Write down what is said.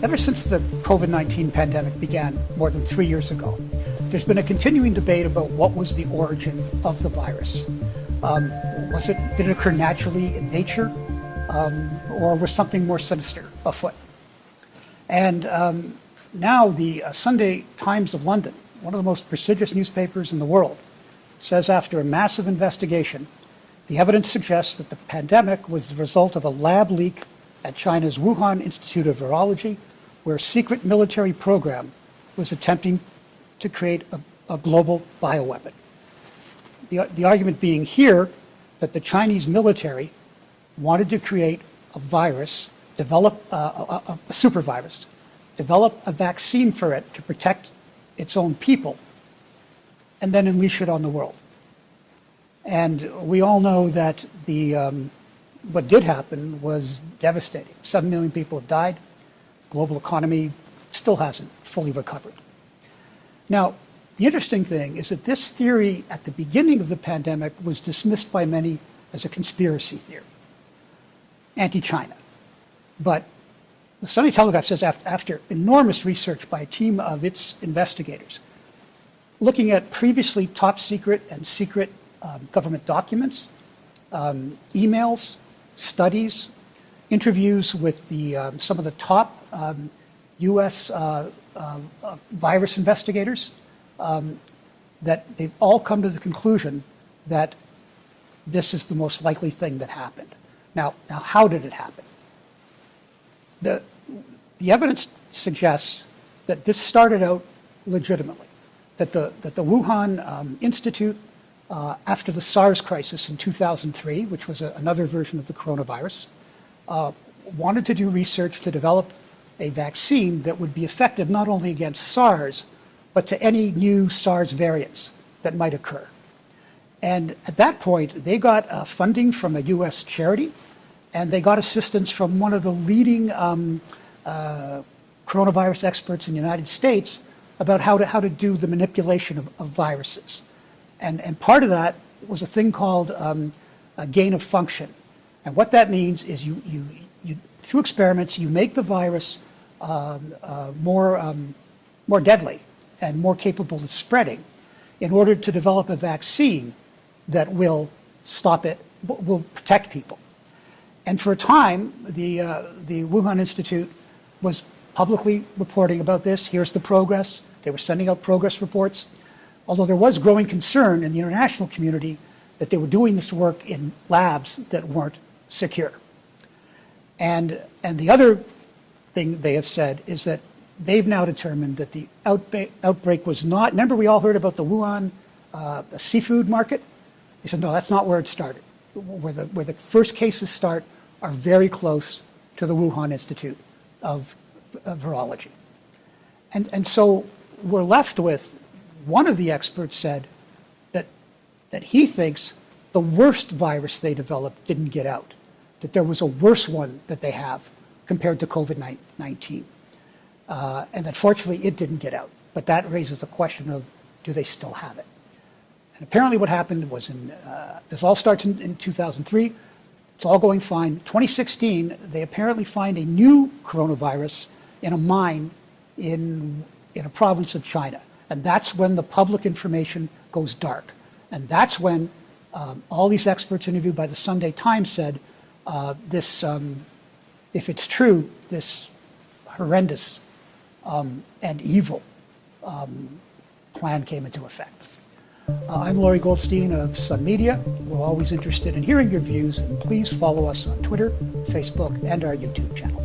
Ever since the Covid-19 pandemic began more than 3 years ago, there's been a continuing debate about what was the origin of the virus. Did it occur naturally in nature, or was something more sinister afoot? And now the Sunday Times of London, one of the most prestigious newspapers in the world, says after a massive investigation, the evidence suggests that the pandemic was the result of a lab leak at China's Wuhan Institute of Virology, where a secret military program was attempting to create a global bioweapon. The argument being here that the Chinese military wanted to create a virus, develop a super virus, develop a vaccine for it to protect its own people, and then unleash it on the world. And we all know that what did happen was devastating. 7 million people have died. Global economy still hasn't fully recovered. Now, the interesting thing is that this theory at the beginning of the pandemic was dismissed by many as a conspiracy theory, anti-China. But the Sunday Telegraph says after enormous research by a team of its investigators, looking at previously top secret and secret government documents, emails, studies, interviews with some of the top U.S. Virus investigators, that they've all come to the conclusion that this is the most likely thing that happened. Now how did it happen? The evidence suggests that this started out legitimately, that the Wuhan Institute, after the SARS crisis in 2003, which was another version of the coronavirus, wanted to do research to develop a vaccine that would be effective not only against SARS, but to any new SARS variants that might occur. And at that point, they got funding from a U.S. charity, and they got assistance from one of the leading coronavirus experts in the United States about how to do the manipulation of viruses. And part of that was a thing called a gain of function. And what that means is you through experiments, you make the virus more deadly and more capable of spreading in order to develop a vaccine that will stop it, will protect people. And for a time, the Wuhan Institute was publicly reporting about this. Here's the progress. They were sending out progress reports. Although there was growing concern in the international community that they were doing this work in labs that weren't secure. And the other thing they have said is that they've now determined that the outbreak was not, remember we all heard about the Wuhan the seafood market? They said, no, that's not where it started. Where the first cases start are very close to the Wuhan Institute of Virology. And so we're left with, one of the experts said that he thinks the worst virus they developed didn't get out, that there was a worse one that they have compared to COVID-19. And that fortunately it didn't get out. But that raises the question of, do they still have it? And apparently what happened was this all starts in 2003. It's all going fine. 2016, they apparently find a new coronavirus in a mine in a province of China. And that's when the public information goes dark. And that's when all these experts interviewed by the Sunday Times said, if it's true, this horrendous and evil plan came into effect. I'm Lorrie Goldstein of Sun Media. We're always interested in hearing your views, and please follow us on Twitter, Facebook, and our YouTube channel.